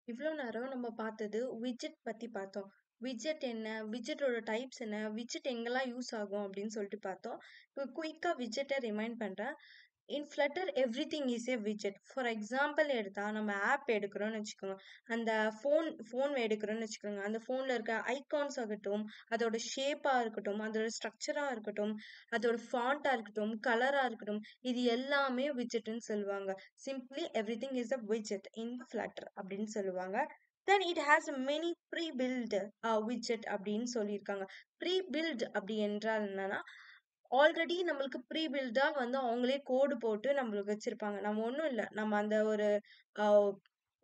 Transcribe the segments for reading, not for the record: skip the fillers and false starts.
இவ்ளோ நேரம் நம்ம பார்த்தது விட்ஜெட் பத்தி பார்த்தோம். விட்ஜெட் என்ன? விட்ஜெட்டோட டைப்ஸ் என்ன? விட்ஜெட் எங்கெல்லாம் யூஸ் ஆகும் அப்படின்னு சொல்லிட்டு பார்த்தோம். இப்போ குயிக்கா விட்ஜெட்ட ரிமைண்ட் பண்றேன். இன் Flutter everything is a widget. For example எடுத்தா நம்ம ஆப் எடுக்கிறோம்னு வச்சுக்கோங்க. அந்த ஃபோன் எடுக்கிறோம்னு வச்சுக்கோங்க. அந்த ஃபோன்ல இருக்க ஐகான்ஸ் ஆகட்டும், அதோட ஷேப்பா இருக்கட்டும், அதோட ஸ்ட்ரக்சரா இருக்கட்டும், அதோட ஃபாண்ட்டா இருக்கட்டும், கலரா இருக்கட்டும், இது எல்லாமே விட்ஜெட்ன்னு சொல்லுவாங்க. Simply everything is a widget in Flutter அப்படின்னு சொல்லுவாங்க. Then it has many pre-built widget அப்படின்னு சொல்லியிருக்காங்க. Pre-built அப்படி என்றால் என்னன்னா, ஆல்ரெடி நம்மளுக்கு ப்ரீ-பில்டா வந்து அவங்களே கோடு போட்டு நம்மளுக்கு வச்சிருப்பாங்க. நம்ம ஒண்ணும் இல்ல. நம்ம அந்த ஒரு அ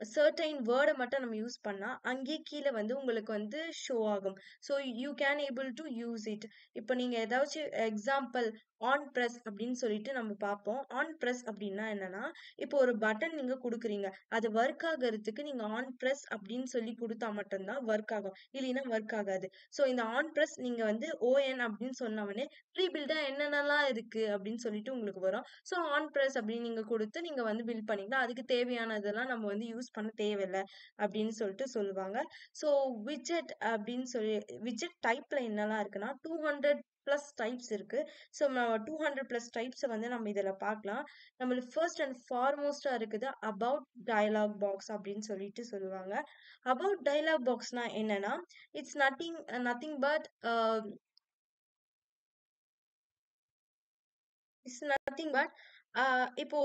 சர்டைன் வேர்ட மட்டும் நம்ம யூஸ் பண்ணா, அங்கேயே கீழ வந்து உங்களுக்கு வந்து ஷோ ஆகும். So you can able to use it. இப்ப நீங்க ஏதாச்சும் எக்ஸாம்பிள் ஆன் பிரஸ் அப்படின்னு சொல்லிட்டு நம்ம பார்ப்போம். ஆன் பிரஸ் அப்படின்னா என்னன்னா, இப்போ ஒரு பட்டன் நீங்க குடுக்குறீங்க. அது வொர்க் ஆகுறதுக்கு நீங்க ஆன் பிரஸ் அப்படின்னு சொல்லி குடுத்தா மட்டும் தான் வொர்க் ஆகும். இல்லைன்னா வொர்க் ஆகாது. ஸோ இந்த ஆன் பிரஸ் நீங்க வந்து ஓஎன் அப்படின்னு சொன்ன உடனே ப்ரீ பில்டா என்னென்னலாம் இருக்கு அப்படின்னு சொல்லிட்டு உங்களுக்கு வரும். ஸோ ஆன் பிரஸ் அப்படின்னு நீங்க குடுத்து நீங்க வந்து பில்ட் பண்ணிக்கலாம். அதுக்கு தேவையானதெல்லாம் நம்ம வந்து யூஸ் பண்ண தேவையில்ல அப்படின்னு சொல்லிட்டு சொல்லுவாங்க. ஸோ விட்ஜெட் அப்படின்னு சொல்லி விட்ஜெட் டைப்ல என்னலாம் இருக்குன்னா 200 பிளஸ் டைப்ஸ் இருக்கு. ஸோ 200 பிளஸ் டைப்ஸ் வந்து நம்ம இதுல பார்க்கலாம். நம்மளுக்கு ஃபர்ஸ்ட் அண்ட் ஃபார்மோஸ்டா இருக்குது அபவுட் டயலாக் பாக்ஸ் அப்படின்னு சொல்லிட்டு சொல்லுவாங்க. அபவுட் டயலாக் பாக்ஸ்னா என்னன்னா, it's nothing but it's nothing but இப்போ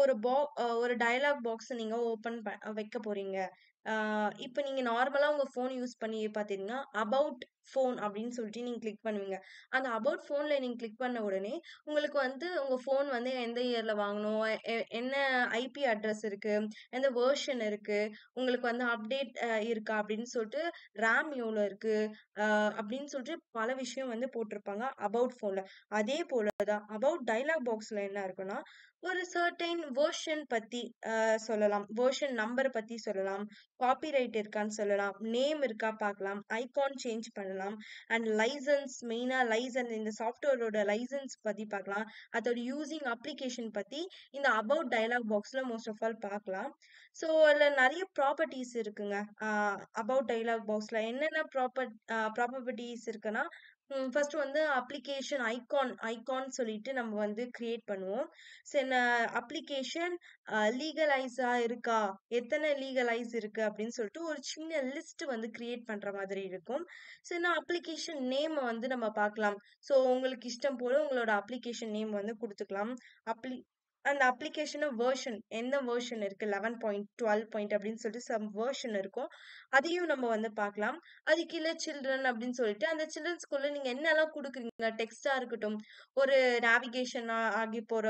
ஒரு டயலாக் பாக்ஸ் நீங்க வைக்க போறீங்க. இப்போ நீங்க நார்மலா உங்க ஃபோன் யூஸ் பண்ணி பார்த்தீங்கன்னா, அபவுட் ஃபோன் அப்படின்னு சொல்லிட்டு நீங்க கிளிக் பண்ணுவீங்க. அந்த அபவுட் ஃபோன்ல நீங்க கிளிக் பண்ண உடனே, உங்களுக்கு வந்து உங்க ஃபோன் வந்து எந்த இயர்ல வாங்கணும், என்ன ஐபி அட்ரஸ் இருக்கு, எந்த வெர்ஷன் இருக்கு, உங்களுக்கு வந்து அப்டேட் இருக்கா அப்படின்னு சொல்லிட்டு, ரேம் எவ்வளோ இருக்கு, அப்படின்னு சொல்லிட்டு பல விஷயம் வந்து போட்டிருப்பாங்க அபவுட் ஃபோன்ல. அதே போல தான் அபவுட் டயலாக் பாக்ஸ்ல என்ன இருக்குன்னா, ஒரு சர்டைன் வெர்ஷன் பத்தி சொல்லலாம். வெர்ஷன் நம்பர் பத்தி சொல்லலாம். காப்பிரைட் இருக்கான்னு சொல்லலாம். நேம் இருக்கா பார்க்கலாம். ஐகான் சேஞ்ச் பண்ணலாம். அண்ட் லைசென்ஸ் மெயினா இந்த சாஃப்ட்வேரோட லைசென்ஸ் பத்தி பார்க்கலாம். அதோட யூசிங் அப்ளிகேஷன் பத்தி இந்த அபவுட் டயலாக் பாக்ஸ்ல மோஸ்ட் ஆஃப் ஆல் பார்க்கலாம். ஸோ அதுல நெறைய ப்ராப்பர்ட்டீஸ் இருக்குங்க. அபவுட் டயலாக் பாக்ஸ்ல என்னென்ன ப்ராப்பர்ட்டீஸ் இருக்குன்னா, ஃபர்ஸ்ட் வந்து அப்ளிகேஷன் ஐகான் சொல்லிட்டு நம்ம வந்து கிரியேட் பண்ணுவோம். சில அப்ளிகேஷன் லீகலைஸா இருக்கா? எத்தன லீகலைஸ் இருக்கு? அப்படின்னு சொல்லிட்டு ஒரு சின்ன லிஸ்ட் வந்து கிரியேட் பண்ற மாதிரி இருக்கும். சில அப்ளிகேஷன் நேம வந்து நம்ம பார்க்கலாம். ஸோ உங்களுக்கு இஷ்டம் போல உங்களோட அப்ளிகேஷன் நேம் வந்து குடுத்துக்கலாம். அப்ளி அந்த அப்ளிகேஷன எந்த வெர்ஷன் இருக்கு 11.12 அப்படின்னு சொல்லிட்டு சம் வெர்ஷன் இருக்கும். அதையும் நம்ம வந்து பார்க்கலாம். அது கீழ சில்ட்ரன் அப்படின்னு சொல்லிட்டு, அந்த சில்ட்ரன்ஸ்குள்ள நீங்க என்னலாம் குடுக்குறீங்க, டெக்ஸ்ட்டா இருக்கட்டும், ஒரு நேவிகேஷன் ஆகி போற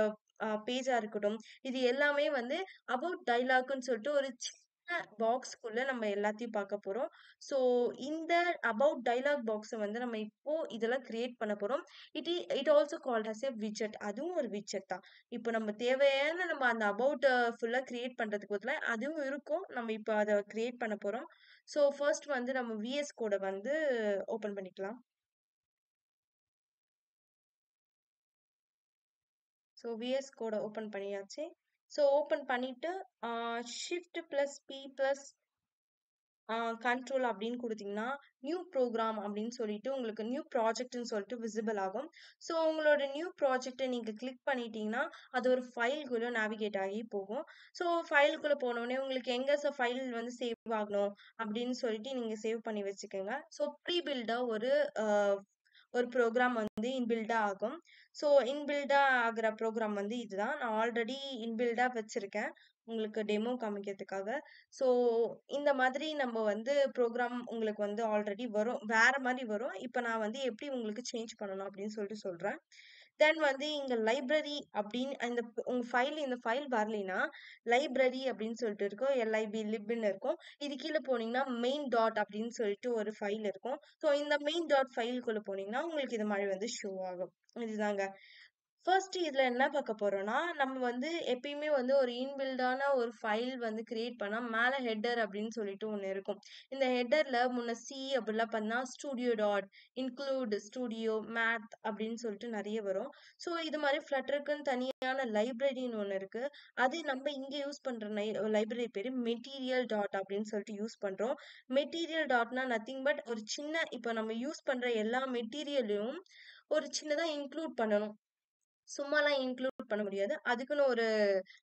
பேஜா இருக்கட்டும், இது எல்லாமே வந்து அபவுட் டயலாக்ன்னு சொல்லிட்டு ஒரு சின்ன பாக்ஸ்க்குள்ள நம்ம எல்லாத்தையும் பார்க்க போறோம். ஸோ இந்த அபவுட் டயலாக் பாக்ஸ வந்து நம்ம இப்போ இதெல்லாம் கிரியேட் பண்ண போறோம். It also called as a widget. அதுவும் ஒரு விட்ஜெட் தான். இப்போ நம்ம தேவையான நம்ம அந்த அபவுட் ஃபுல்லா கிரியேட் பண்றதுக்கு பதிலா அதுவும் இருக்கும். நம்ம இப்போ அத கிரியேட் பண்ண போறோம். ஸோ ஃபர்ஸ்ட் வந்து நம்ம விஎஸ் கோட வந்து ஓப்பன் பண்ணிக்கலாம். ஸோ விஎஸ் கோட ஓப்பன் பண்ணியாச்சு. ஸோ ஓப்பன் பண்ணிட்டு shift plus P plus control அப்படின்னு குடுத்தீங்கன்னா, நியூ ப்ரோகிராம் அப்படின்னு சொல்லிட்டு உங்களுக்கு நியூ ப்ராஜெக்ட்ன்னு சொல்லிட்டு விசிபிள் ஆகும். ஸோ உங்களோட நியூ ப்ராஜெக்ட்ட நீங்க கிளிக் பண்ணிட்டீங்கன்னா, அது ஒரு ஃபைல்குள்ள நேவிகேட் ஆகி போகும். ஸோ ஃபைலுக்குள்ள போனோனே உங்களுக்கு எங்க ஃபைல் வந்து சேவ் ஆகணும் அப்படின்னு சொல்லிட்டு நீங்க சேவ் பண்ணி வச்சுக்கோங்க. ஸோ ப்ரீ பில்டா அ ஒரு ப்ரோகிராம் வந்து இன்பில்டா ஆகும். ஸோ இன்பில்டா ஆகுற ப்ரோகிராம் வந்து இதுதான். நான் ஆல்ரெடி இன்பில்டா வச்சிருக்கேன். உங்களுக்கு டெமோ காமிக்கிறதுக்காக. ஸோ இந்த மாதிரி நம்ம வந்து ப்ரோகிராம் உங்களுக்கு வந்து ஆல்ரெடி வரும். வேற மாரி வரும். இப்ப நான் வந்து எப்படி உங்களுக்கு சேஞ்ச் பண்ணணும் அப்படின்னு சொல்லிட்டு சொல்றேன். தென் வந்து இங்க லைப்ரரி அப்படின்னு இந்த ஃபைல் வரலைன்னா, லைப்ரரி அப்படின்னு சொல்லிட்டு இருக்கும். லிப்ன்னு இருக்கும். இது கீழ போனீங்கன்னா, மெயின் டாட் அப்படின்னு சொல்லிட்டு ஒரு ஃபைல் இருக்கும். ஸோ இந்த மெயின் டாட் ஃபைல்குள்ள போனீங்கன்னா, உங்களுக்கு இது மாரி வந்து ஷோ ஆகும். இதுதாங்க. ஃபர்ஸ்ட் இதுல என்ன பார்க்க போறோம்னா, நம்ம வந்து எப்பயுமே வந்து ஒரு இன்பில்டான ஒரு ஃபைல் வந்து கிரியேட் பண்ணா, மேல ஹெட்டர் அப்படின்னு சொல்லிட்டு ஒண்ணு இருக்கும். இந்த ஹெட்டர்ல முன்ன சி அப்படிலாம் பண்ணா studio dot, include studio, math அப்படின்னு சொல்லிட்டு நெறைய வரும். ஸோ இது மாரி ஃப்ளட்டருக்குன்னு தனியான லைப்ரரின்னு ஒண்ணு இருக்கு. அது நம்ம இங்க யூஸ் பண்ற லைப்ரரி பேரு மெட்டீரியல் டாட் அப்படின்னு சொல்லிட்டு யூஸ் பண்றோம். மெட்டீரியல் டாட்னா நத்திங் பட் ஒரு சின்ன இப்ப நம்ம யூஸ் பண்ற எல்லா மெட்டீரியலையும் ஒரு சின்னதா இன்க்ளூட் பண்ணணும். சும்மாலாம் இன்க்ளூட் பண்ண முடியாது. அதுக்குன்னு ஒரு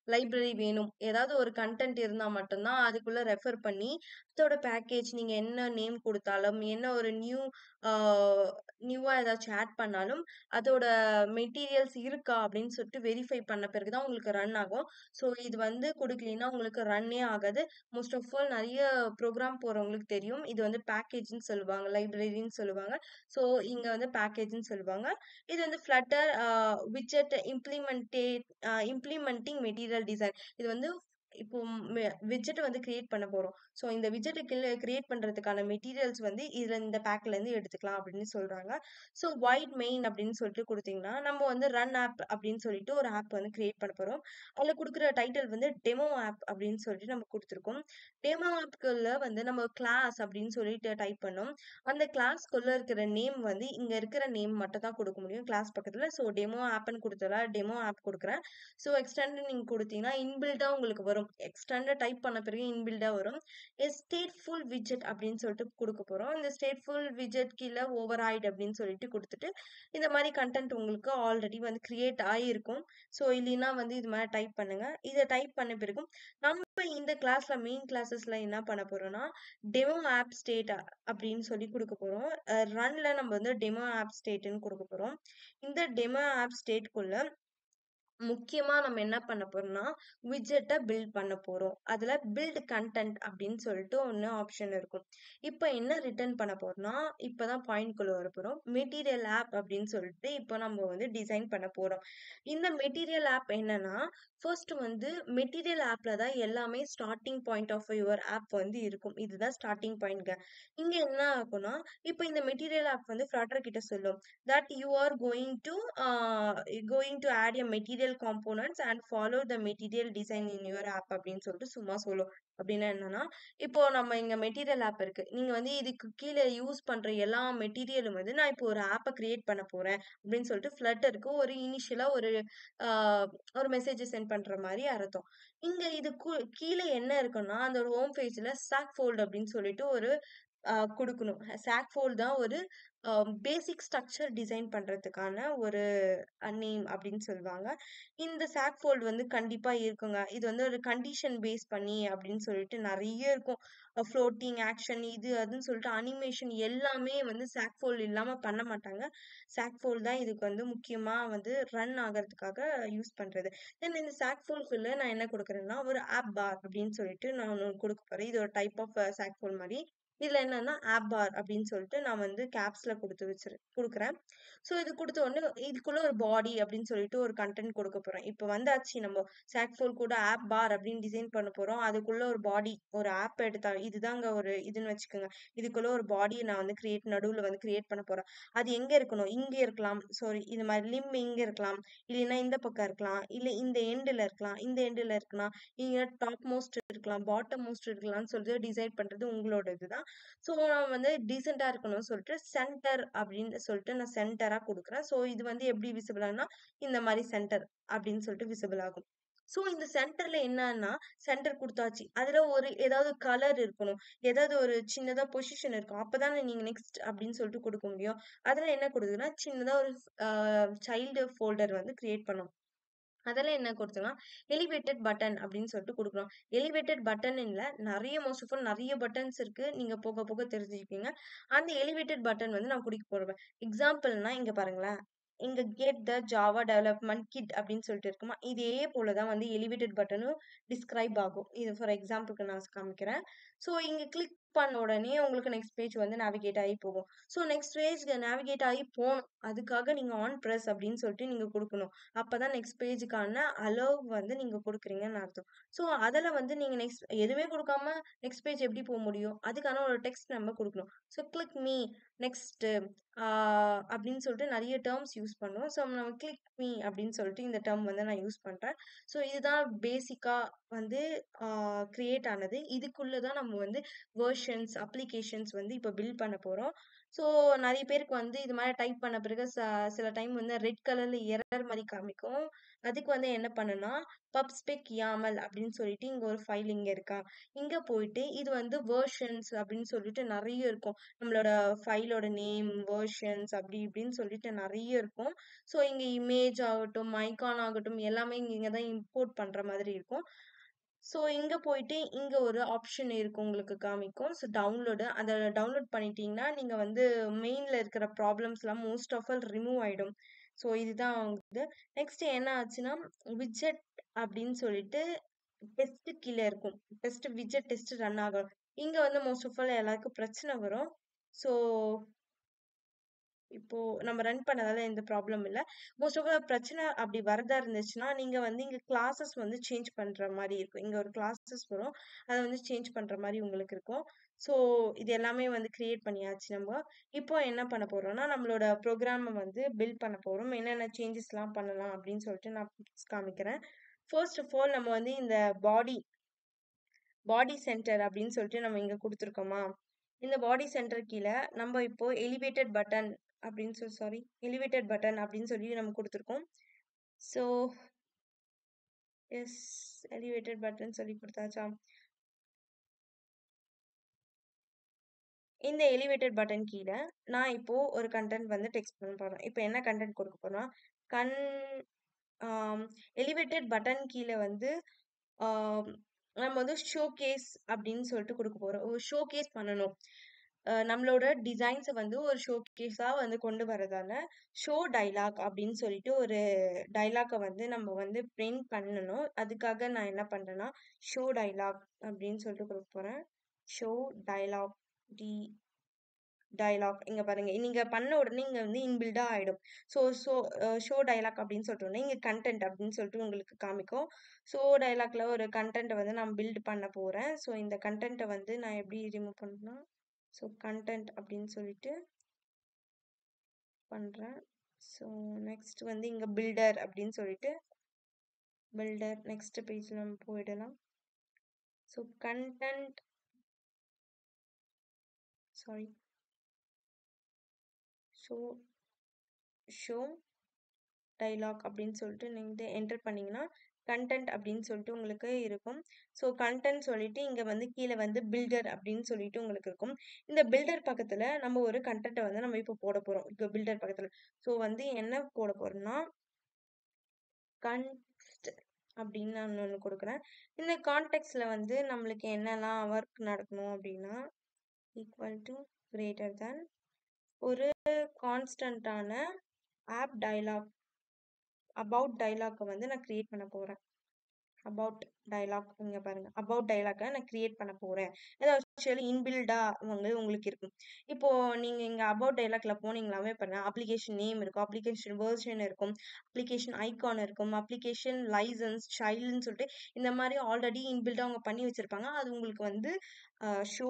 லைப்ரரி வேணும். ஏதாவது ஒரு கன்டென்ட் இருந்தா மட்டும் தான் அதுக்குள்ள ரெஃபர் பண்ணி, அதோட பேக்கேஜ் நீங்க என்ன நேம் குடுத்தாலும், என்ன ஒரு ஆ நியூவா ஏதாச்சும் ஆட் பண்ணாலும், அதோட மெட்டீரியல்ஸ் இருக்கா அப்படின்னு சொல்லிட்டு வெரிஃபை பண்ண பிறகு தான் உங்களுக்கு ரன் ஆகும். ஸோ இது வந்து குடுக்கலைன்னா உங்களுக்கு ரன்னே ஆகாது. மோஸ்ட் ஆஃப் ஆல் நெறைய ப்ரோகிராம் போறவங்களுக்கு தெரியும். இது வந்து பேக்கேஜ்ன்னு சொல்லுவாங்க. லைப்ரரின்னு சொல்லுவாங்க. ஸோ இங்க வந்து பேக்கேஜ்ன்னு சொல்லுவாங்க. இது வந்து Flutter widget இம்ப்ளிமென்டிங் மெட்டீரியல் டிசைன். இது வந்து இப்போ விட்ஜெட் வந்து கிரியேட் பண்ண போறோம். ஸோ இந்த விட்ஜெட் கிரியேட் பண்றதுக்கான மெட்டீரியல்ஸ் வந்து இதுல இந்த பேக்ல இருந்து எடுத்துக்கலாம் அப்படின்னு சொல்றாங்க. ஸோ வைட் மெயின் அப்படின்னு சொல்லிட்டு குடுத்தீங்கன்னா, நம்ம வந்து ரன் ஆப் அப்படின்னு சொல்லிட்டு ஒரு ஆப் வந்து கிரியேட் பண்ண போறோம். அதுல குடுக்குற டைட்டில் வந்து டெமோ ஆப் அப்படின்னு சொல்லிட்டு நம்ம குடுத்துருக்கோம். டெமோ ஆப்க்குள்ள வந்து நம்ம கிளாஸ் அப்படின்னு சொல்லிட்டு டைப் பண்ணோம். அந்த கிளாஸ்க்குள்ள இருக்கிற நேம் வந்து இங்க இருக்கிற நேம் மட்டும் தான் குடுக்க முடியும் கிளாஸ் பக்கத்துல. ஸோ டெமோ ஆப்ன்னு குடுத்ததால டெமோ ஆப் குடுக்குறேன். ஸோ எக்ஸ்டெண்ட் நீங்க குடுத்தீங்கன்னா, இன்பில்ட்டா உங்களுக்கு வரும். எக்ஸ்டெண்ட் டைப் பண்ண பிறகு இன்பில்ட்டா வரும். ஸ்டேட்ஃபுல் விட்ஜெட் அப்படின்னு சொல்லிட்டு குடுக்க போறோம். இந்த ஸ்டேட்ஃபுல் விட்ஜெட் கீழ ஓவர்ரைட் அப்படின்னு சொல்லிட்டு குடுத்துட்டு, இந்த மாரி கன்டென்ட் உங்களுக்கு ஆல்ரெடி வந்து கிரியேட் ஆயிருக்கும். ஸோ இல்லைன்னா வந்து இது மாரி டைப் பண்ணுங்க. இத டைப் பண்ண பிறகும், நம்ம இந்த கிளாஸ்ல மெயின் கிளாஸஸ்ல என்ன பண்ண போறோம்னா, டெமோ ஆப் ஸ்டேட் அப்படின்னு சொல்லி குடுக்க போறோம். ரன்ல நம்ம வந்து டெமோ ஆப் ஸ்டேட்ன்னு குடுக்க போறோம். இந்த டெமோ ஆப் ஸ்டேட்குள்ள முக்கியமா நம்ம என்ன பண்ண போறோம்னா, விட்ஜெட்ட பில்ட் பண்ண போறோம். அதுல பில்ட் கன்டென்ட் அப்படின்னு சொல்லிட்டு ஒண்ணு ஆப்ஷன் இருக்கும். இப்ப என்ன ரிட்டர்ன் பண்ண போறோம்னா, இப்பதான் பாயிண்ட்குள்ள வரப்போறோம். மெட்டீரியல் ஆப் அப்படின்னு சொல்லிட்டு இப்ப நம்ம வந்து டிசைன் பண்ண போறோம். இந்த மெட்டீரியல் ஆப் என்னன்னா, ஃபர்ஸ்ட் வந்து மெட்டீரியல் ஆப்ல தான் எல்லாமே starting point of your app வந்து இருக்கும். இதுதான் ஸ்டார்ட்டிங் பாயிண்ட்ங்க. இங்க என்ன ஆகும்னா, இப்ப இந்த மெட்டீரியல் ஆப் வந்து ஃப்ளட்டர் கிட்ட சொல்லும். that you are going to add a material components and follow the material design in your app அப்படின்னு சொல்லிட்டு சும்மா சொல்லும். அப்படின்னா என்னன்னா, இப்போ நம்ம இங்க மெட்டீரியல் ஆப் இருக்கு. நீங்க வந்து இதுக்கு கீழ யூஸ் பண்ற எல்லா மெட்டீரியலும் வந்து நான் இப்போ ஒரு ஆப்ப கிரியேட் பண்ண போறேன் அப்படின்னு சொல்லிட்டு ஃப்ளட்டருக்கு ஒரு இனிஷியலா ஆ ஒரு மெசேஜ் சென்ட் பண்ற மாரி அர்த்தம். இங்க இது கீழ என்ன இருக்குன்னா, அந்த ஹோம் பேஜ்ல சாக் ஃபோல்ட் அப்படின்னு சொல்லிட்டு ஒரு குடுக்கணும். சாக் ஃபோல்ட் தான் ஒரு பேசிக் ஸ்ட்ரக்சர் டிசைன் பண்றதுக்கான ஒரு நேம் அப்படின்னு சொல்லுவாங்க. இந்த சாக் ஃபோல்ட் வந்து கண்டிப்பா இருக்குங்க. இது வந்து ஒரு கண்டிஷன் பேஸ் பண்ணி அப்படின்னு சொல்லிட்டு நெறைய இருக்கும். ஃப்ளோட்டிங் ஆக்ஷன் இது அதுன்னு சொல்லிட்டு அனிமேஷன் எல்லாமே வந்து சாக் ஃபோல்ட் இல்லாம பண்ண மாட்டாங்க. சாக் ஃபோல்ட் தான் இதுக்கு வந்து முக்கியமா வந்து ரன் ஆகறதுக்காக யூஸ் பண்றது. தென் இந்த சாக் ஃபோல்ட்குள்ள நான் என்ன குடுக்குறேன்னா, ஒரு ஆப் பார் அப்படின்னு சொல்லிட்டு நான் ஒண்ணு குடுக்க போறேன். இது ஒரு டைப் ஆஃப் சாக் ஃபோல்ட் மாரி. இதுல என்னன்னா ஆப் பார் அப்படின்னு சொல்லிட்டு நான் வந்து கேப்ஸ்ல குடுக்குறேன். ஸோ இது குடுத்த உடனே இதுக்குள்ள ஒரு பாடி அப்படின்னு சொல்லிட்டு ஒரு கன்டென்ட் குடுக்க போறோம். இப்ப வந்தாச்சு நம்ம சாக்ஃபோல் கூட ஆப் பார் அப்படின்னு டிசைன் பண்ண போறோம். அதுக்குள்ள ஒரு பாடி ஒரு ஆப் எடுத்தா இதுதாங்க ஒரு இதுன்னு வச்சுக்கோங்க. இதுக்குள்ள ஒரு பாடிய நான் வந்து நடுவுல வந்து கிரியேட் பண்ண போறேன். அது எங்க இருக்கணும்? இங்க இருக்கலாம். சாரி இது மாரி இங்க இருக்கலாம். இல்லைன்னா இந்த பக்கம் இருக்கலாம். இல்ல இந்த எண்டுல இருக்கலாம். இந்த எண்டுல இருக்கலாம். இங்க டாப் மோஸ்ட் இருக்கலாம். பாட்டம் மோஸ்ட் இருக்கலாம்னு சொல்லிட்டு டிசைட் பண்றது உங்களோட இதுதான். ஸோ நான் வந்து டீசென்ட்டா இருக்கணும்னு சொல்லிட்டு சென்டர் அப்படின்னு சொல்லிட்டு நான் சென்டரா குடுக்குறேன். ஸோ இது வந்து எப்படி விசிபிள் ஆகும்னா, இந்த மாரி சென்டர் அப்படின்னு சொல்லிட்டு விசிபிள் ஆகும். ஸோ இந்த சென்டர்ல என்னன்னா, சென்டர் குடுத்தாச்சு. அதுல ஒரு ஏதாவது கலர் இருக்கணும். ஏதாவது ஒரு சின்னதா பொசிஷன் இருக்கும். அப்பதானே நீங்க நெக்ஸ்ட் அப்படின்னு சொல்லிட்டு குடுக்க முடியும். அதுல என்ன குடுக்குதுன்னா, சின்னதா ஒரு அ சைல்டு ஃபோல்டர் வந்து கிரியேட் பண்ணணும். அதெல்லாம் என்ன குடுத்தோம்னா, எலிவேட்டட் பட்டன் அப்படின்னு சொல்லிட்டு குடுக்குறோம். எலிவேட்டட் பட்டன் இல்ல, நெறைய மோஸ்ட் ஆஃப் ஆல் நெறைய பட்டன்ஸ் இருக்கு. நீங்க போக போக தெரிஞ்சுப்பீங்க. அந்த எலிவேட்டட் பட்டன் வந்து நான் குடுக்க போறேன். எக்ஸாம்பிள்னா இங்க பாருங்களேன். இங்க get the Java development kit அப்படின்னு சொல்லிட்டு இருக்குமா, இதே போல தான் வந்து எலிவேட்டட் பட்டனும் டிஸ்கிரைப் ஆகும். இது ஃபார் எக்ஸாம்பிள்க்கு நான் காமிக்கிறேன். ஸோ இங்க கிளிக் பண்ண உடனே உங்களுக்கு நெக்ஸ்ட் பேஜ் வந்து நேவிகேட் ஆகி போகும். ஸோ நெக்ஸ்ட் பேஜ்க்கு நேவிகேட் ஆகி போணும். அதுக்காக நீங்க ஆன் பிரஸ் அப்படின்னு சொல்லிட்டு நீங்க குடுக்கணும். அப்பதான் நெக்ஸ்ட் பேஜ்க்கான அலோவ் வந்து நீங்க குடுக்குறீங்கன்னு அர்த்தம். ஸோ அதுல வந்து நீங்க நெக்ஸ்ட் எதுவுமே குடுக்காம நெக்ஸ்ட் பேஜ் எப்படி போ முடியும்? அதுக்கான ஒரு டெக்ஸ்ட் நம்ம குடுக்கணும். ஸோ கிளிக் மீ, நெக்ஸ்ட் அப்படின்னு சொல்லிட்டு நிறைய டேர்ம்ஸ் யூஸ் பண்ணுவோம். ஸோ நம்ம கிளிக் மீ அப்படின்னு சொல்லிட்டு இந்த டேர்ம் வந்து நான் யூஸ் பண்றேன். ஸோ இதுதான் பேசிக்கா வந்து கிரியேட் ஆனது. இதுக்குள்ள தான் நம்ம வந்து வெர்ஷன்ஸ், அப்ளிகேஷன்ஸ் வந்து இப்போ பில்ட் பண்ண போறோம். ஸோ நிறைய பேருக்கு வந்து இது மாதிரி டைப் பண்ண பிறகு சில டைம் வந்து ரெட் கலர்ல எரர் மாதிரி காமிக்கும். அதுக்கு வந்து என்ன பண்ணுனா பப்ஸ்பெக் யாமல் அப்படின்னு சொல்லிட்டு இங்க ஒரு ஃபைல் இங்க இருக்கா. இங்க போயிட்டு இது வந்து வெர்ஷன்ஸ் அப்படின்னு சொல்லிட்டு நிறைய இருக்கும். நம்மளோட ஃபைலோட நேம், வெர்ஷன்ஸ் அப்படி இப்படின்னு சொல்லிட்டு நெறைய இருக்கும். ஸோ இங்க இமேஜ் ஆகட்டும், ஐகான் ஆகட்டும் எல்லாமே இங்க தான் இம்போர்ட் பண்ற மாதிரி இருக்கும். ஸோ இங்க போயிட்டு இங்க ஒரு ஆப்ஷன் இருக்கும் உங்களுக்கு காமிக்கும். ஸோ அத டவுன்லோட் பண்ணிட்டீங்கன்னா, நீங்க வந்து மெயின்ல இருக்கிற ப்ராப்ளம்ஸ்லாம் மோஸ்ட் ஆஃப் ஆல் ரிமூவ் ஆயிடும். ஸோ இதுதான் வந்து நெக்ஸ்ட் என்ன ஆச்சுன்னா, விட்ஜெட் அப்படின்னு சொல்லிட்டு டெஸ்ட் கீழ இருக்கும். விட்ஜெட் டெஸ்ட் ரன் ஆகும். இங்க வந்து மோஸ்ட் ஆஃப் ஆல் எல்லாருக்கும் பிரச்சனை வரும். ஸோ இப்போ நம்ம ரன் பண்ணதால எந்த ப்ராப்ளம் இல்ல. மோஸ்ட் ஆஃப் பிரச்சனை அப்படி வரதா இருந்துச்சுன்னா, நீங்க வந்து இங்க கிளாஸஸ் வந்து சேஞ்ச் பண்ற மாரி இருக்கும். இங்க ஒரு கிளாஸஸ் வரும். அத வந்து சேஞ்ச் பண்ற மாரி உங்களுக்கு இருக்கும். ஸோ இது எல்லாமே வந்து கிரியேட் பண்ணியாச்சு நம்ம. இப்போ என்ன பண்ண போறோம்னா, நம்மளோட ப்ரோகிராம வந்து பில்ட் பண்ண போறோம். என்னென்ன சேஞ்சஸ்லாம் பண்ணலாம் அப்படின்னு சொல்லிட்டு நான் காமிக்கிறேன். ஃபர்ஸ்ட் ஆஃப் ஆல் நம்ம வந்து இந்த பாடி பாடி சென்டர் அப்படின்னு சொல்லிட்டு நம்ம இங்க குடுத்துருக்கோமா? இந்த பாடி சென்டர் கீழ நம்ம இப்போ எலிவேட்டட் பட்டன் அப்படின்னு சொல்லி நம்ம குடுத்துருக்கோம். ஸோ எஸ் எலிவேட்டட் பட்டன் சொல்லி குடுத்தாச்சா? இந்த எலிவேட்டட் பட்டன் கீழ நான் இப்போ ஒரு கன்டென்ட் வந்து டெக்ஸ்ட் பண்ண போறேன். இப்போ என்ன கன்டென்ட் குடுக்க போறேன்னா, கன் ஆம் எலிவேட்டட் பட்டன் கீழ வந்து ஆம், நம்ம வந்து ஷோகேஸ் அப்படின்னு சொல்லிட்டு குடுக்க போறோம். ஒரு ஷோகேஸ் பண்ணணும். நம்மளோட டிசைன்ஸ வந்து ஒரு ஷோகேஸா வந்து கொண்டு வரதால, ஷோ டயலாக் அப்படின்னு சொல்லிட்டு ஒரு டயலாக்க வந்து நம்ம வந்து பிரிண்ட் பண்ணணும். அதுக்காக நான் என்ன பண்றேன்னா, ஷோ டயலாக் அப்படின்னு சொல்லிட்டு குடுக்க போறேன். ஷோ டயலாக் டி டயலாக் இங்க பாருங்க. நீங்க பண்ண உடனே இங்க வந்து இன்பில்டா ஆயிடும். ஸோ ஸோ ஷோ டயலாக் அப்படின்னு சொல்லிட்ட உடனே இங்க கன்டென்ட் அப்படின்னு சொல்லிட்டு உங்களுக்கு காமிக்கும். ஷோ டயலாக்ல ஒரு கன்டென்ட்ட வந்து நான் பில்ட் பண்ண போறேன். ஸோ இந்த கன்டென்ட்ட வந்து நான் எப்படி ரிமூவ் பண்ணணும்னா, ஸோ கன்டென்ட் அப்படின்னு சொல்லிட்டு பண்றேன். ஸோ நெக்ஸ்ட் வந்து இங்க பில்டர் அப்படின்னு சொல்லிட்டு நெக்ஸ்ட் பேஜ்ல நம்ம போயிடலாம். So content sorry show show dialog அப்படின்னு சொல்லிட்டு நீங்க என்டர் பண்ணீங்கன்னா கண்டென்ட் அப்படின்னு சொல்லிட்டு உங்களுக்கு இருக்கும். ஸோ கண்டென்ட் சொல்லிட்டு இங்க வந்து கீழே வந்து பில்டர் அப்படின்னு சொல்லிட்டு உங்களுக்கு இருக்கும். இந்த பில்டர் பக்கத்துல நம்ம ஒரு கண்டென்ட்டை வந்து நம்ம இப்போ போட போறோம். இப்போ பில்டர் பக்கத்துல ஸோ வந்து என்ன போட போறோம்னா கன்ஸ்ட் அப்படின்னு நான் ஒன்று கொடுக்குறேன். இந்த கான்டெக்ட்ல வந்து நம்மளுக்கு என்னெல்லாம் ஒர்க் நடக்கணும் அப்படின்னா ஈக்குவல் டு கிரேட்டர் தேன் ஒரு கான்ஸ்டன்டான ஆப் டயலாக் அபவுட் டயலாக்கை வந்து நான் கிரியேட் பண்ண போறேன். அபவுட் டயலாக் இங்க பாருங்க. அபவுட் டயலாக்க நான் கிரியேட் பண்ண போறேன். அது ஆக்சுவலி இன்பில்டா வந்து உங்களுக்கு இருக்கும். இப்போ நீங்க இங்க அபவுட் டயலாக்ல போனீங்களாவே பாருங்க அப்ளிகேஷன் நேம் இருக்கும், அப்ளிகேஷன் வெர்ஷன் இருக்கும், அப்ளிகேஷன் ஐகான் இருக்கும், அப்ளிகேஷன் லைசன்ஸ், சைல்டுன்னு சொல்லிட்டு இந்த மாதிரி ஆல்ரெடி இன்பில்டா அவங்க பண்ணி வச்சிருப்பாங்க. அது உங்களுக்கு வந்து ஷோ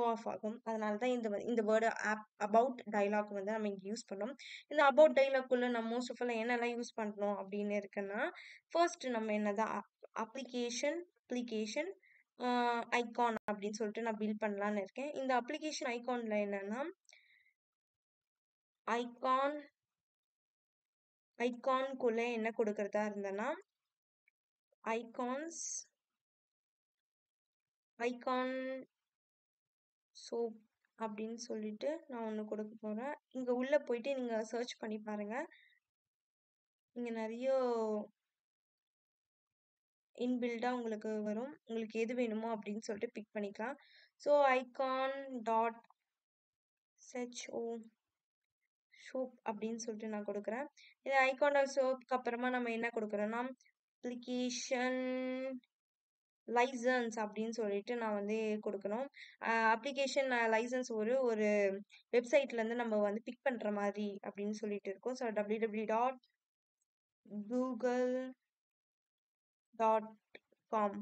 ஆஃப் ஆகும். அதனால தான் இந்த வேர்டு அபவுட் டயலாக் வந்து நம்ம இங்க யூஸ் பண்ணோம். இந்த அபவுட் டயலாக் குள்ள நம்ம மோஸ்ட் ஆஃப் ஆல் என்னெல்லாம் யூஸ் பண்ணணும் அப்படின்னு இருக்குன்னா, ஃபர்ஸ்ட் நம்ம என்னதான் அப்ளிகேஷன் ஐகான் அப்படின்னு சொல்லிட்டு நான் பில்ட் பண்ணலான்னு இருக்கேன். இந்த அப்ளிகேஷன் ஐகான்ல என்னன்னா ஐகான் ஐகான்குள்ள என்ன கொடுக்கறதா இருந்தேன்னா ஐகான்ஸ் ஐகான் சோப் அப்படின்னு சொல்லிட்டு நான் ஒன்று கொடுக்க போறேன். இங்க உள்ள போயிட்டு நீங்க சர்ச் பண்ணி பாருங்க. இங்க நிறைய இன்பில்டா உங்களுக்கு வரும். உங்களுக்கு எது வேணுமோ அப்படின்னு சொல்லிட்டு பிக் பண்ணிக்கலாம். ஸோ ஐகான் டாட் செச்ஓ சோப் அப்படின்னு சொல்லிட்டு நான் கொடுக்குறேன். இது ஐகான் டாட் சோப்க்கு அப்புறமா நம்ம என்ன கொடுக்குறோம்னா அப்ளிகேஷன் லைசன்ஸ் அப்படின்னு சொல்லிட்டு நான் வந்து கொடுக்கணும். அப்ளிகேஷன் லைசன்ஸ் ஒரு வெப்சைட்ல இருந்து நம்ம வந்து பிக் பண்ற மாதிரி அப்படின்னு சொல்லிட்டு இருக்கோம். ஸோ www.google.com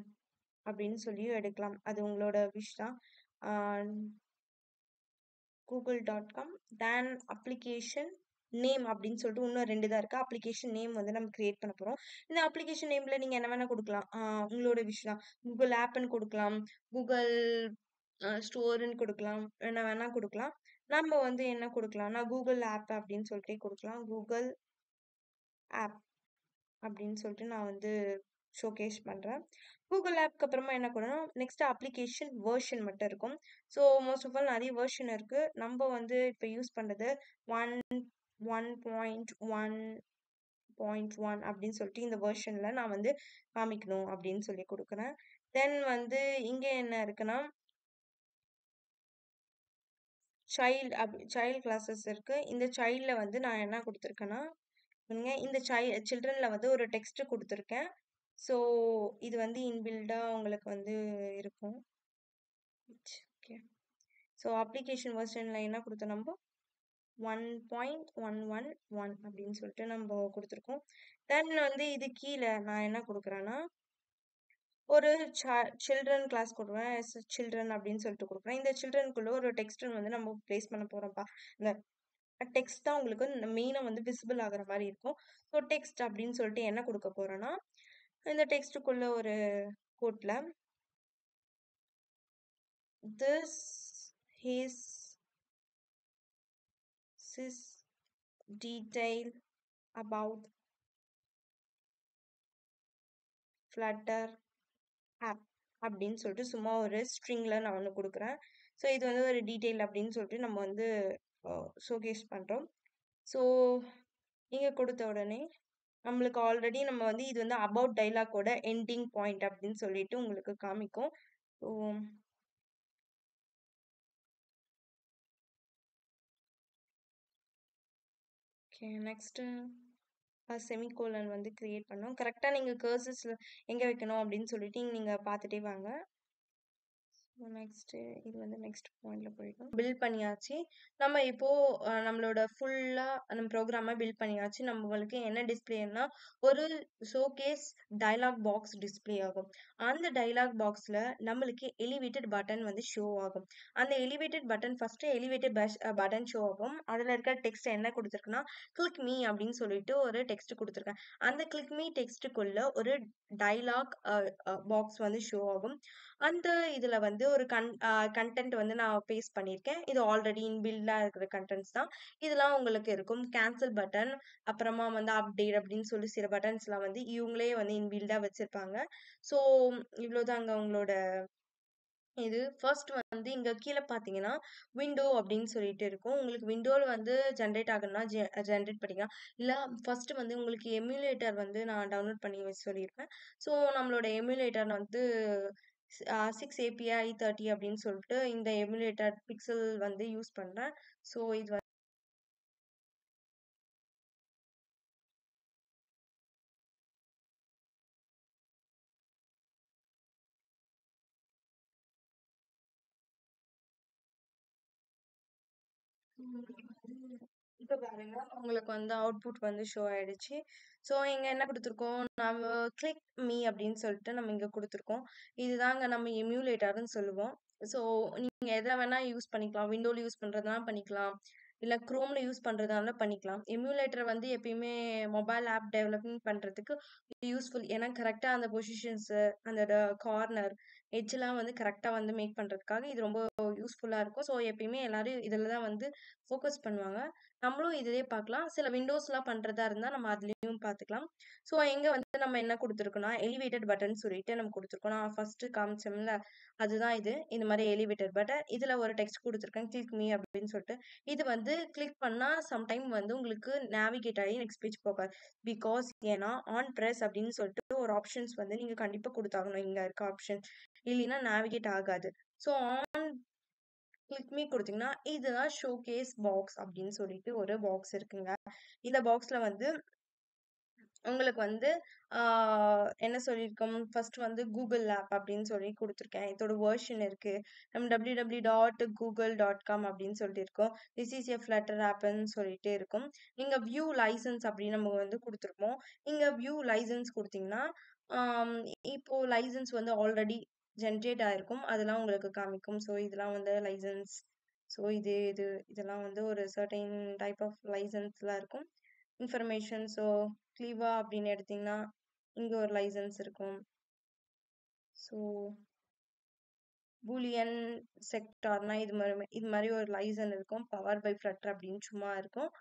அப்படின்னு சொல்லி எடுக்கலாம். அது உங்களோட விஷ் தான். google.com. then application நேம் அப்படின்னு சொல்லிட்டு இன்னும் 2 தான் இருக்கு. அப்ளிகேஷன் நேம் வந்து நம்ம கிரியேட் பண்ண போறோம். இந்த அப்ளிகேஷன் நேம்ல நீங்க என்ன வேணா கொடுக்கலாம். உங்களோட விஷ் தான். கூகுள் ஆப்னு கொடுக்கலாம். கூகுள் ஸ்டோர்ன்னு கொடுக்கலாம். என்ன வேணா கொடுக்கலாம். நம்ம வந்து என்ன கொடுக்கலாம்னா கூகுள் ஆப் அப்படின்னு சொல்லிட்டு கொடுக்கலாம். கூகுள் ஆப் அப்படின்னு சொல்லிட்டு நான் வந்து ஷோகேஸ் பண்றேன். கூகுள் ஆப்க்கு அப்புறமா என்ன பண்ணணும், நெக்ஸ்ட் அப்ளிகேஷன் வெர்ஷன் மட்டும் இருக்கும். ஸோ மோஸ்ட் ஆஃப் ஆல் நிறைய வெர்ஷன் இருக்கு. நம்ம வந்து இப்போ யூஸ் பண்றது 1.1.1 அப்படின்னு சொல்லிட்டு இந்த வெர்ஷன்ல நான் வந்து காமிக்கணும் அப்படின்னு சொல்லி கொடுக்குறேன். தென் வந்து இங்க என்ன இருக்குன்னா சைல்ட் கிளாஸஸ் இருக்கு. இந்த சைல்ட்ல வந்து நான் என்ன கொடுத்துருக்கேன்னா இந்த சில்ட்ரன்ல வந்து ஒரு டெக்ஸ்ட் கொடுத்துருக்கேன். ஸோ இது வந்து இன்பில்டா உங்களுக்கு வந்து இருக்கும். ஓகே. ஸோ அப்ளிகேஷன் வெர்ஷன்ல என்ன கொடுத்தோம் நம்ம 1.111 அப்படின்னு சொல்லிட்டு நம்ம கொடுத்துருக்கோம். தென் வந்து இது கீழே நான் என்ன கொடுக்குறேன்னா ஒரு சில்ட்ரன் கிளாஸ் கொடுக்குறேன். சில்ட்ரன் அப்படின்னு சொல்லிட்டு கொடுக்குறேன். இந்த சில்ட்ரனுக்குள்ள ஒரு டெக்ஸ்ட் வந்து நம்ம பிளேஸ் பண்ண போறோம்ப்பா. இந்த டெக்ஸ்ட் தான் உங்களுக்கு மெயினா வந்து விசிபிள் ஆகுற மாதிரி இருக்கும். ஸோ டெக்ஸ்ட் அப்படின்னு சொல்லிட்டு என்ன கொடுக்க போறோம்னா இந்த டெக்ஸ்டுக்குள்ள ஒரு கோட்ல this is detail about Flutter app அப்படின்னு சொல்லிட்டு சும்மா ஒரு ஸ்ட்ரிங்ல நான் ஒன்று கொடுக்குறேன். ஸோ இது வந்து ஒரு டீட்டெயில் அப்படின்னு சொல்லிட்டு நம்ம வந்து ஷோகேஸ் பண்றோம். ஸோ இங்க கொடுத்த உடனே நம்மளுக்கு ஆல்ரெடி நம்ம வந்து இது வந்து அபவுட் டைலாக்கோட எண்டிங் பாயிண்ட் அப்படின்னு சொல்லிட்டு உங்களுக்கு காமிக்கும். ஸோ ஓகே, நெக்ஸ்ட் செமிகோலன் வந்து கிரியேட் பண்ணோம். கரெக்டா நீங்க கர்சர்ஸ்ல எங்க வைக்கணும் அப்படின்னு சொல்லிட்டு நீங்க பார்த்துட்டே வாங்க. நெக்ஸ்ட் இது வந்து நெக்ஸ்ட் பாயிண்ட்ல போயிடும். பில்ட் பண்ணியாச்சு. நம்ம இப்போ நம்மளோட ஃபுல்லா நம்ம ப்ரோக்ராமை பில்ட் பண்ணியாச்சு. நம்மளுக்கு என்ன டிஸ்பிளேனா ஒரு ஷோகேஸ் டயலாக் பாக்ஸ் டிஸ்பிளே ஆகும். அந்த டயலாக் பாக்ஸ்ல நம்மளுக்கு எலிவேட்டட் பட்டன் வந்து ஷோ ஆகும். அந்த elevated button first elevated button show ஆகும். அதுல இருக்க டெக்ஸ்ட் என்ன கொடுத்துருக்குன்னா கிளிக் மீ அப்படின்னு சொல்லிட்டு ஒரு டெக்ஸ்ட் கொடுத்துருக்கேன். அந்த கிளிக் மீ டெக்ஸ்டுக்குள்ள ஒரு டயலாக் பாக்ஸ் வந்து ஷோ ஆகும். அந்த இதுல வந்து ஒரு கண்டென்ட் வந்து நான் பேஸ்ட் பண்ணியிருக்கேன். இது ஆல்ரெடி இன்பில்டா இருக்கிற கண்டென்ட்ஸ் தான். இதெல்லாம் உங்களுக்கு இருக்கும். கேன்சல் பட்டன், அப்புறமா வந்து அப்டேட் அப்படின்னு சொல்லி சில பட்டன்ஸ்லாம் வந்து இவங்களே வந்து இன்பில்டா வச்சிருப்பாங்க. ஸோ இவ்வளோதாங்க உங்களோட இது. ஃபர்ஸ்ட் வந்து இங்க கீழே பார்த்தீங்கன்னா விண்டோ அப்படின்னு சொல்லிட்டு இருக்கும். உங்களுக்கு விண்டோல வந்து ஜென்ரேட் ஆகணும்னா ஜென்ரேட் பண்ணிக்கலாம். இல்ல ஃபர்ஸ்ட் வந்து உங்களுக்கு எமுலேட்டர் வந்து நான் டவுன்லோட் பண்ணி வச்சு சொல்லியிருப்பேன். ஸோ நம்மளோட எமுலேட்டர் வந்து 6 API 30 அப்படின்னு சொல்லிட்டு இந்த எமுலேட்டர் பிக்சல் வந்து யூஸ் பண்றேன். ஸோ இது இப்ப பாருங்க உங்களுக்கு வந்து அவுட்புட் வந்து ஷோ ஆயிடுச்சு. ஸோ இங்க என்ன கொடுத்துருக்கோம், நம்ம கிளிக் மீ அப்படின்னு சொல்லிட்டு நம்ம இங்க கொடுத்துருக்கோம். இதுதாங்க நம்ம எமுலேட்டர்னு சொல்லுவோம். ஸோ நீங்க எதை வேணா யூஸ் பண்ணிக்கலாம். விண்டோல யூஸ் பண்றதுனா பண்ணிக்கலாம். இல்ல குரோம்ல யூஸ் பண்றதா பண்ணிக்கலாம். எமுலேட்டர் வந்து எப்பயுமே மொபைல் ஆப் டெவலப்மெண்ட் பண்றதுக்கு யூஸ்ஃபுல். ஏன்னா கரெக்டா அந்த பொசிஷன்ஸ், அந்த கார்னர், எட்ஜ்லாம் வந்து கரெக்டா வந்து மேக் பண்றதுக்காக இது ரொம்ப யூஸ்ஃபுல்லா இருக்கும். ஸோ எப்பயுமே எல்லாரும் இதுல தான் வந்து ஃபோக்கஸ் பண்ணுவாங்க. நம்மளும் இதுலயே பார்க்கலாம். சில விண்டோஸ்லாம் பண்றதா இருந்தா நம்ம அதுலயும் பார்த்துக்கலாம். ஸோ எங்க வந்து நம்ம என்ன கொடுத்துருக்கோம்னா எலிவேட்டட் பட்டன் சொல்லிட்டு நம்ம கொடுத்துருக்கோம். நான் ஃபர்ஸ்ட் காமிச்சோம்ல அதுதான் இது. இந்த மாதிரி எலிவேட்டட் பட்டன். இதுல ஒரு டெக்ஸ்ட் கொடுத்துருக்கேன் கிளிக் மீ அப்படின்னு சொல்லிட்டு. இது வந்து கிளிக் பண்ணா சம்டைம் வந்து உங்களுக்கு நேவிகேட் ஆகி நெக்ஸ்ட் பேஜ் போகாது. பிகாஸ் ஏன்னா ஆன் பிரஸ் அப்படின்னு சொல்லிட்டு ஒரு ஆப்ஷன்ஸ் வந்து நீங்க கண்டிப்பா கொடுத்தாகணும். இங்க இருக்க ஆப்ஷன் இல்லைன்னா நேவிகேட் ஆகாது. ஸோ ஆன் கிளிக் மீ கொடுத்தீங்கன்னா இதுதான் ஷோகேஸ் பாக்ஸ் அப்படின்னு சொல்லிட்டு ஒரு பாக்ஸ் இருக்குங்க. இந்த பாக்ஸ்ல வந்து உங்களுக்கு வந்து என்ன சொல்லியிருக்கோம், ஃபர்ஸ்ட் வந்து கூகுள் ஆப் அப்படின்னு சொல்லி கொடுத்துருக்கேன். இதோட வெர்ஷன் இருக்கு. நம்ம www.google.com அப்படின்னு சொல்லிட்டு இருக்கோம். திஸ் இஸ் எ ஃப்ளட்டர் ஆப்னு சொல்லிட்டு இருக்கும். நீங்க வியூ லைசன்ஸ் அப்படின்னு நம்ம வந்து கொடுத்துருப்போம். இங்க வியூ லைசன்ஸ் கொடுத்தீங்கன்னா இப்போ லைசன்ஸ் வந்து ஆல்ரெடி ஜென்ரேட் ஆயிருக்கும். அதெல்லாம் உங்களுக்கு காமிக்கும். ஸோ இதெல்லாம் வந்து லைசன்ஸ். ஸோ இதெல்லாம் வந்து ஒரு சர்டைன் டைப் ஆஃப் லைசன்ஸ்லாம் இருக்கும். இன்ஃபர்மேஷன் ஸோ கிளீவா அப்படின்னு எடுத்தீங்கன்னா, இங்க ஒரு லைசன்ஸ் இருக்கும். ஸோ பூலியன் செக்டார்னா இது மாதிரி ஒரு லைசன் இருக்கும். பவர் பை ஃப்ளட்டர் அப்படின்னு சும்மா இருக்கும்.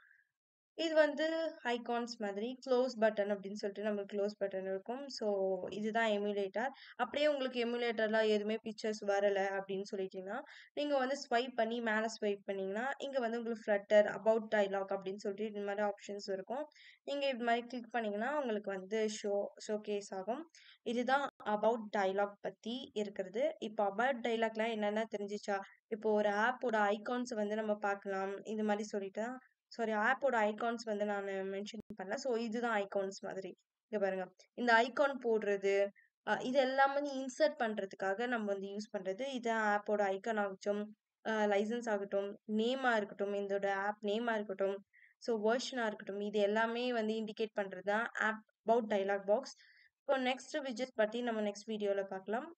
இது வந்து ஐகான்ஸ் மாதிரி க்ளோஸ் பட்டன் அப்படின்னு சொல்லிட்டு நமக்கு க்ளோஸ் பட்டன் இருக்கும். ஸோ இதுதான் எமுலேட்டர். அப்படியே உங்களுக்கு எமுலேட்டர்லாம் எதுவுமே பிக்சர்ஸ் வரல அப்படின்னு சொல்லிட்டீங்கன்னா, நீங்க வந்து ஸ்வைப் பண்ணி மேல ஸ்வைப் பண்ணீங்கன்னா, இங்க வந்து உங்களுக்கு ஃப்ளட்டர், அபவுட் டயலாக் அப்படின்னு சொல்லிட்டு இந்த மாதிரி ஆப்ஷன்ஸ் இருக்கும். நீங்க இது மாதிரி கிளிக் பண்ணீங்கன்னா, உங்களுக்கு வந்து ஷோகேஸ் ஆகும். இதுதான் அபவுட் டயலாக் பத்தி இருக்கிறது. இப்போ அபவுட் டயலாக்லாம் என்னென்ன தெரிஞ்சுச்சா? இப்போ ஒரு ஆப்போட ஐகான்ஸ் வந்து நம்ம பார்க்கலாம். இந்த மாதிரி சொல்லிட்டு சாரி ஆப்போட ஐகான்ஸ் வந்து நான் மென்ஷன் பண்ணல. ஸோ இதுதான் ஐகான்ஸ் மாதிரி. இங்க பாருங்க. இந்த ஐகான் போடுறது, இது எல்லாமே இன்சர்ட் பண்றதுக்காக நம்ம வந்து யூஸ் பண்றது. இது ஆப்போட ஐகான் ஆகட்டும், லைசன்ஸ் ஆகட்டும், நேமா இருக்கட்டும், இதோட ஆப் நேமா இருக்கட்டும், ஸோ வெர்ஷனா இருக்கட்டும், இது எல்லாமே வந்து இண்டிகேட் பண்றது தான் ஆப் அபவுட் டயலாக் பாக்ஸ். இப்போ நெக்ஸ்ட் விட்ஜெட் பத்தி நம்ம நெக்ஸ்ட் வீடியோல பார்க்கலாம்.